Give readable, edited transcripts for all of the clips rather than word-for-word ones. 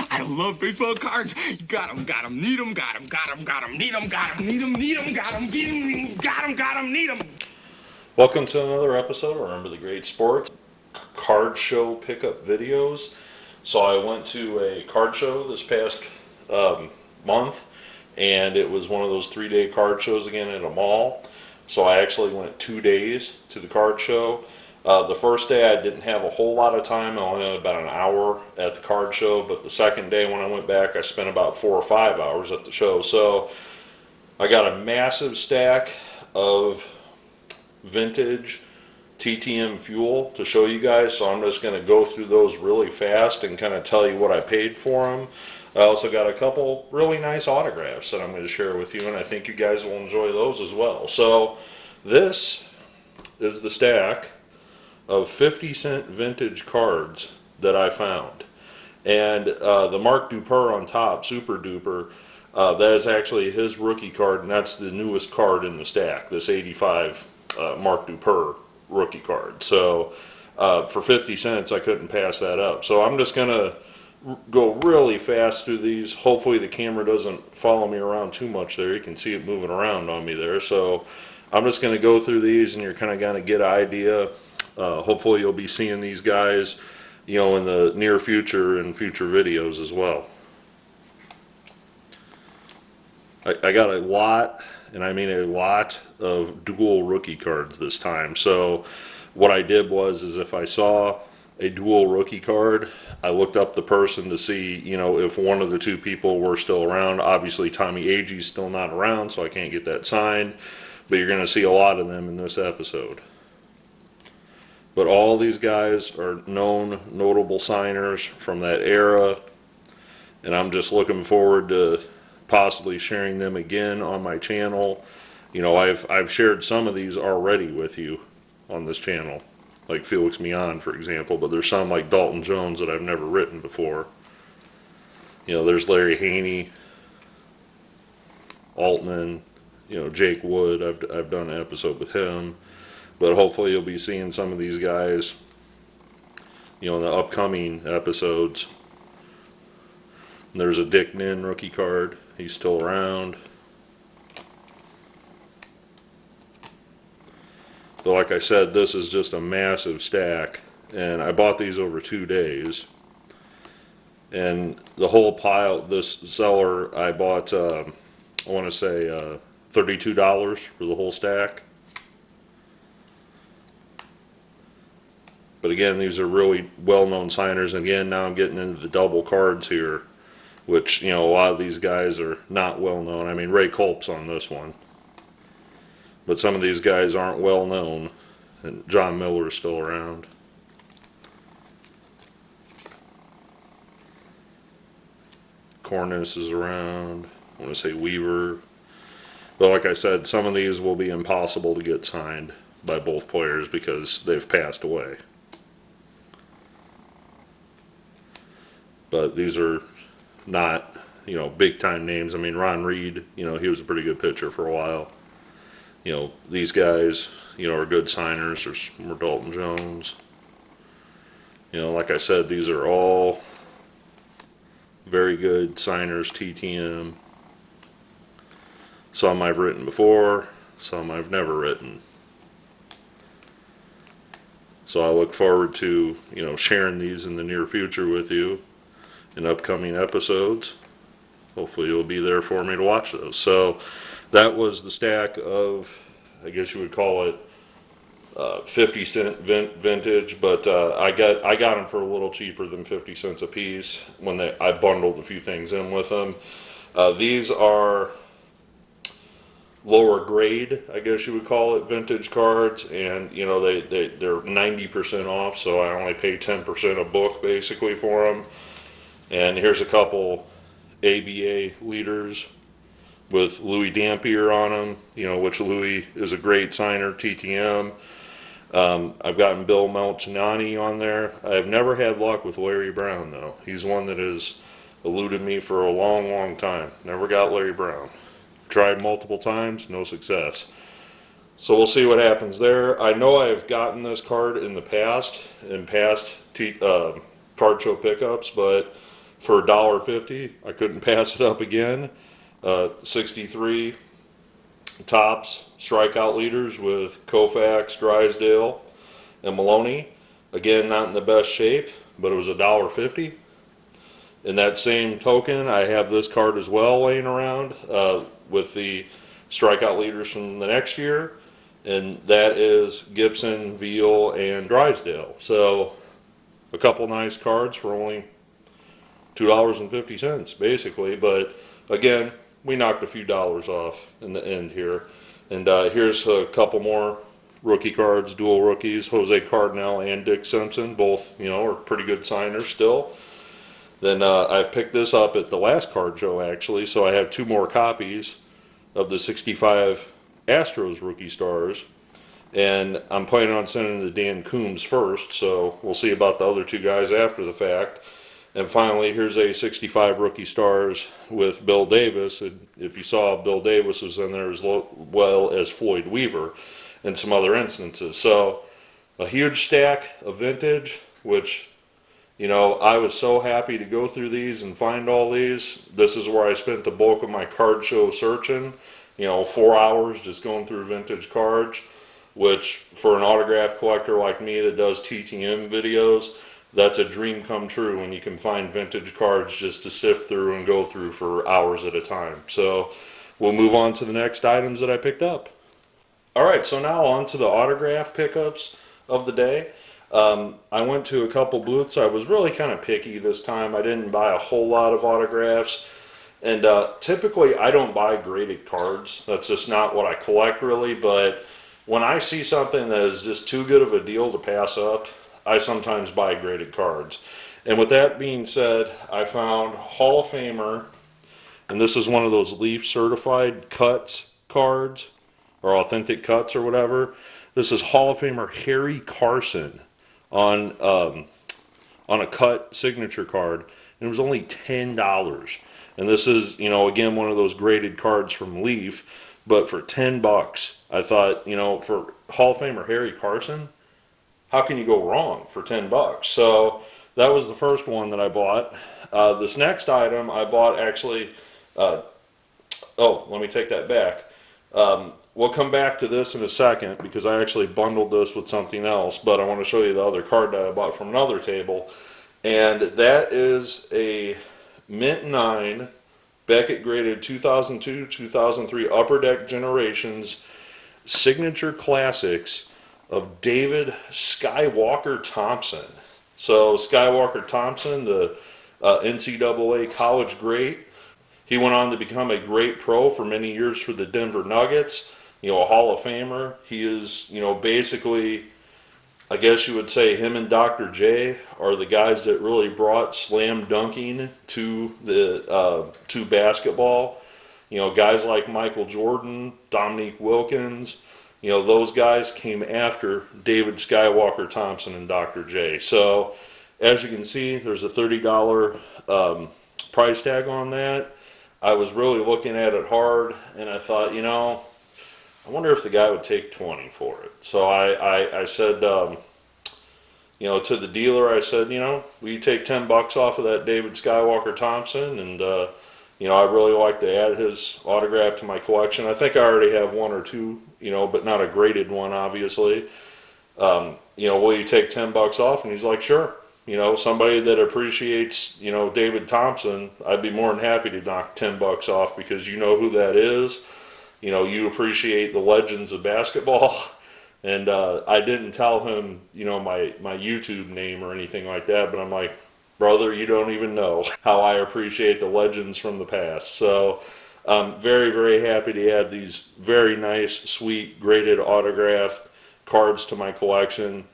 I love baseball cards. Got 'em, need 'em, got 'em, need 'em, need 'em, need 'em, got 'em, got 'em, need 'em. Welcome to another episode of Remember the Great Sports card show pickup videos. So I went to a card show this past month, and it was one of those 3-day card shows again at a mall. So I actually went 2 days to the card show. The first day I didn't have a whole lot of time. I only had about an hour at the card show, but the second day when I went back I spent about 4 or 5 hours at the show. So I got a massive stack of vintage TTM fuel to show you guys, so I'm just going to go through those really fast and kind of tell you what I paid for them. I also got a couple really nice autographs that I'm going to share with you, and I think you guys will enjoy those as well. So this is the stack of 50-cent vintage cards that I found, and the Mark Duper on top, Super Duper, that is actually his rookie card, and that's the newest card in the stack, this 85 Mark Duper rookie card. So for 50 cents I couldn't pass that up. So I'm just gonna go really fast through these. Hopefully the camera doesn't follow me around too much there. You can see it moving around on me there. So I'm just gonna go through these and you're kind of gonna get an idea. Hopefully you'll be seeing these guys, you know, in the near future and future videos as well. I got a lot, and I mean a lot, of dual rookie cards this time. So what I did was, is if I saw a dual rookie card, I looked up the person to see, you know, if one of the two people were still around. Obviously Tommy Agee's still not around, so I can't get that signed, but you're going to see a lot of them in this episode. But all these guys are known, notable signers from that era, and I'm just looking forward to possibly sharing them again on my channel. You know, I've shared some of these already with you on this channel, like Felix Mian, for example, but there's some like Dalton Jones that I've never written before. You know, there's Larry Haney, Altman, you know, Jake Wood. I've done an episode with him, but hopefully you'll be seeing some of these guys, you know, in the upcoming episodes. And there's a Dick Nin rookie card. He's still around. But like I said, this is just a massive stack, and I bought these over 2 days. And the whole pile, this seller, I bought, I want to say $32 for the whole stack. But again, these are really well-known signers. And again, now I'm getting into the double cards here, which, you know, a lot of these guys are not well known. I mean, Ray Culp's on this one, but some of these guys aren't well known, and John Miller is still around. Cornish is around. I want to say Weaver. But like I said, some of these will be impossible to get signed by both players because they've passed away. But these are not, you know, big time names. I mean, Ron Reed, you know, he was a pretty good pitcher for a while. You know, these guys, you know, are good signers. There's more Dalton Jones. You know, like I said, these are all very good signers, TTM. Some I've written before, some I've never written. So I look forward to, you know, sharing these in the near future with you in upcoming episodes. Hopefully you'll be there for me to watch those. So that was the stack of, I guess you would call it 50-cent vintage, but I got them for a little cheaper than 50 cents a piece when I bundled a few things in with them. These are lower grade, I guess you would call it, vintage cards, and you know they're 90% off, so I only pay 10% a book basically for them. And here's a couple ABA leaders with Louis Dampier on them, you know, which Louis is a great signer, TTM. I've gotten Bill Melchinani on there. I've never had luck with Larry Brown, though. He's one that has eluded me for a long, long time. Never got Larry Brown. Tried multiple times, no success. So we'll see what happens there. I know I've gotten this card in the past, card show pickups, but for $1.50. I couldn't pass it up again. 63 tops strikeout leaders with Koufax, Drysdale, and Maloney. Again, not in the best shape, but it was $1.50. In that same token, I have this card as well laying around with the strikeout leaders from the next year, and that is Gibson, Veal, and Drysdale. So a couple nice cards for only $2.50 basically, but again, we knocked a few dollars off in the end here. And here's a couple more rookie cards, dual rookies, Jose Cardinal and Dick Simpson, both, are pretty good signers still. Then I've picked this up at the last card show actually, so I have two more copies of the 65 Astros rookie stars. And I'm planning on sending to Dan Coombs first, so we'll see about the other two guys after the fact. And finally, here's a 65 rookie stars with Bill Davis. And if you saw, Bill Davis was in there as well as Floyd Weaver and some other instances. So a huge stack of vintage, which, I was so happy to go through these and find all these. This is where I spent the bulk of my card show searching, 4 hours just going through vintage cards, which for an autograph collector like me that does TTM videos, that's a dream come true when you can find vintage cards just to sift through and go through for hours at a time. So we'll move on to the next items that I picked up. Alright, so now on to the autograph pickups of the day. I went to a couple booths. I was really kind of picky this time. I didn't buy a whole lot of autographs. And typically I don't buy graded cards. That's just not what I collect really. But when I see something that is just too good of a deal to pass up, I sometimes buy graded cards. And with that being said, I found Hall of Famer, and this is one of those Leaf certified cuts cards, or authentic cuts or whatever. This is Hall of Famer Harry Carson on a cut signature card, and it was only $10. And this is, again, one of those graded cards from Leaf, but for $10, I thought, for Hall of Famer Harry Carson, how can you go wrong for $10? So that was the first one that I bought. This next item I bought actually, let me take that back. We'll come back to this in a second because I actually bundled this with something else, but I want to show you the other card that I bought from another table. And that is a Mint 9 Beckett graded 2002-2003 Upper Deck Generations Signature Classics of David Skywalker Thompson. So Skywalker Thompson, the NCAA college great, he went on to become a great pro for many years for the Denver Nuggets, a Hall of Famer. He is, basically, I guess you would say him and Dr. J are the guys that really brought slam dunking to basketball. Guys like Michael Jordan, Dominique Wilkins, those guys came after David Skywalker Thompson and Dr. J. So, as you can see, there's a $30 price tag on that. I was really looking at it hard, and I thought, I wonder if the guy would take 20 for it. So I said, to the dealer, I said, will you take $10 off of that David Skywalker Thompson? And, I really like to add his autograph to my collection. I think I already have one or two, but not a graded one, obviously. Will you take $10 off? And he's like, sure. Somebody that appreciates, David Thompson, I'd be more than happy to knock $10 off because you know who that is. You appreciate the legends of basketball. And I didn't tell him, my YouTube name or anything like that, but I'm like, brother, you don't even know how I appreciate the legends from the past. So I'm very, very happy to add these very nice, sweet, graded autographed cards to my collection.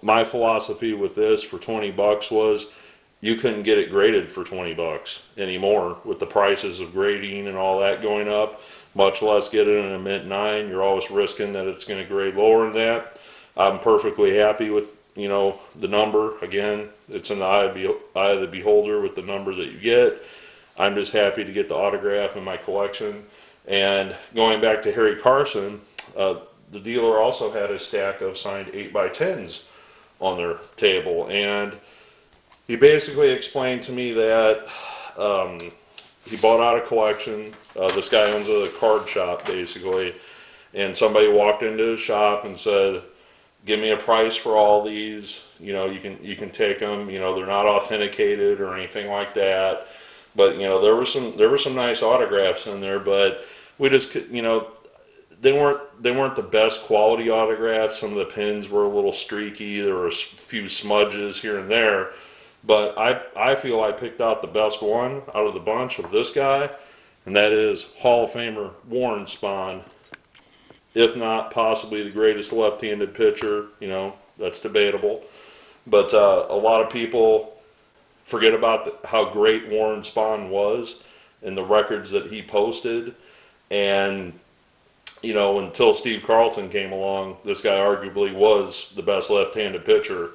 My philosophy with this for $20 was you couldn't get it graded for $20 anymore with the prices of grading and all that going up, much less get it in a Mint 9. You're always risking that it's going to grade lower than that. I'm perfectly happy with, the number. Again, it's in the eye of the beholder with the number that you get. I'm just happy to get the autograph in my collection. And going back to Harry Carson, the dealer also had a stack of signed 8x10s on their table. And he basically explained to me that he bought out a collection. This guy owns a card shop, basically, and somebody walked into his shop and said, "Give me a price for all these. You know, you can take them. You know, they're not authenticated or anything like that. But you know, there were some nice autographs in there. But we just, you know, they weren't the best quality autographs. Some of the pins were a little streaky. There were a few smudges here and there." But I feel I picked out the best one out of the bunch of this guy, and that is Hall of Famer Warren Spahn. If not possibly the greatest left-handed pitcher, you know, that's debatable. But a lot of people forget about how great Warren Spahn was and the records that he posted. And, you know, until Steve Carlton came along, this guy arguably was the best left-handed pitcher,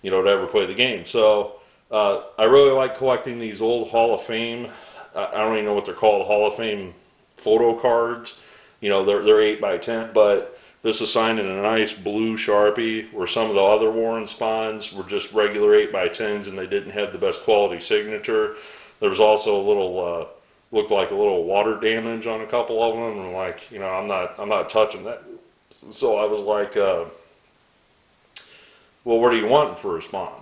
you know, to ever play the game. So I really like collecting these old Hall of Fame, I don't even know what they're called, Hall of Fame photo cards. You know, they're 8 by 10, but this is signed in a nice blue Sharpie, where some of the other Warren Spahns were just regular 8 by 10s and they didn't have the best quality signature. There was also a little, looked like a little water damage on a couple of them, and like, you know, I'm not touching that. So I was like, well, what are you wanting for a Spahn?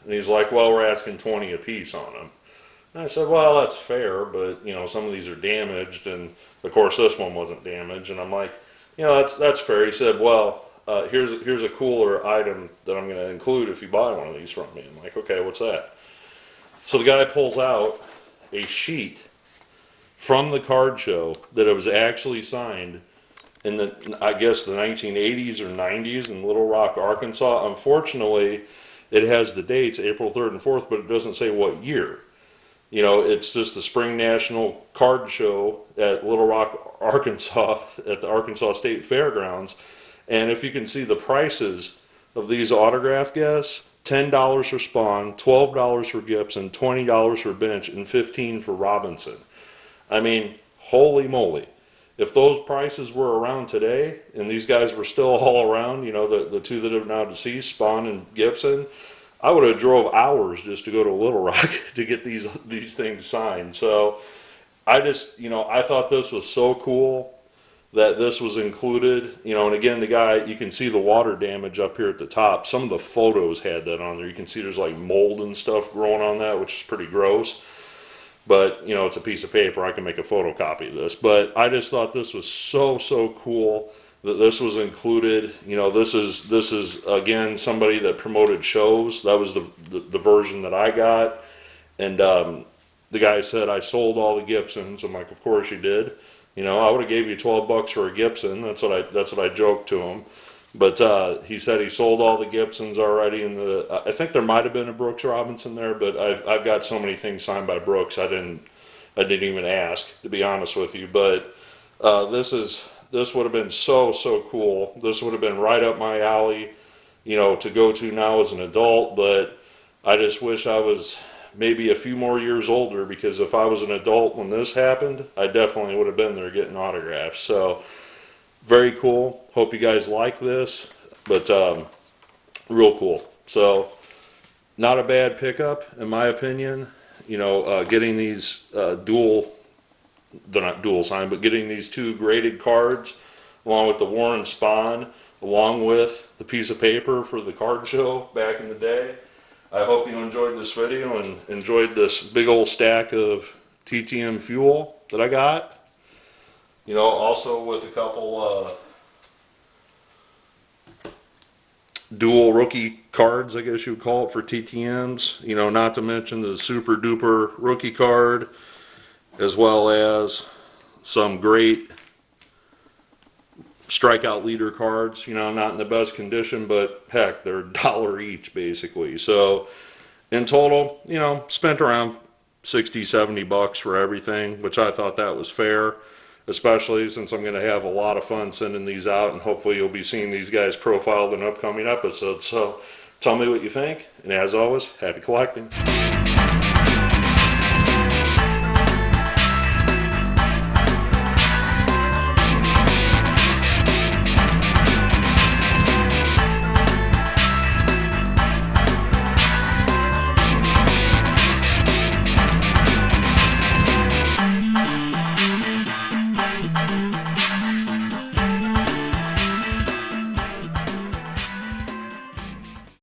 And he's like, well, we're asking 20 a piece on them. And I said, well, that's fair, but, you know, some of these are damaged, and of course this one wasn't damaged. And I'm like, you know, that's fair. He said, well, here's a cooler item that I'm going to include if you buy one of these from me. I'm like, okay, what's that? So the guy pulls out a sheet from the card show that it was actually signed in the, I guess, the 1980s or 90s in Little Rock, Arkansas. Unfortunately, it has the dates, April 3rd and 4th, but it doesn't say what year. You know, it's just the Spring National Card Show at Little Rock, Arkansas, at the Arkansas State Fairgrounds. And if you can see the prices of these autograph guests, $10 for Spahn, $12 for Gibson, $20 for Bench, and $15 for Robinson. I mean, holy moly. If those prices were around today, and these guys were still all around, you know, the two that are now deceased, Spahn and Gibson, I would have drove hours just to go to Little Rock to get these things signed. So I just, you know, I thought this was so cool that this was included. You know, and again, the guy, you can see the water damage up here at the top. Some of the photos had that on there. You can see there's like mold and stuff growing on that, which is pretty gross. But, you know, it's a piece of paper. I can make a photocopy of this. But I just thought this was so cool that this was included. You know, this is again, somebody that promoted shows. That was the version that I got. And the guy said, I sold all the Gibsons. I'm like, of course you did. You know, I would have gave you $12 for a Gibson. That's what I joked to him. But he said he sold all the Gibsons already. I think there might have been a Brooks Robinson there, but I've got so many things signed by Brooks, I didn't even ask, to be honest with you. But this would have been so cool. This would have been right up my alley, you know, to go to now as an adult. But I just wish I was maybe a few more years older, because if I was an adult when this happened, I definitely would have been there getting autographs. So very cool. Hope you guys like this, but real cool. So not a bad pickup in my opinion. You know, getting these they're not dual signed, but getting these two graded cards along with the Warren Spahn, along with the piece of paper for the card show back in the day. I hope you enjoyed this video and enjoyed this big old stack of TTM fuel that I got. You know, also with a couple dual rookie cards, I guess you would call it, for TTMs. You know, not to mention the super duper rookie card, as well as some great strikeout leader cards. You know, not in the best condition, but heck, they're $1 each basically. So in total, you know, spent around $60-70 for everything, which I thought that was fair, especially since I'm going to have a lot of fun sending these out, and hopefully you'll be seeing these guys profiled in upcoming episodes. So tell me what you think, and as always, happy collecting.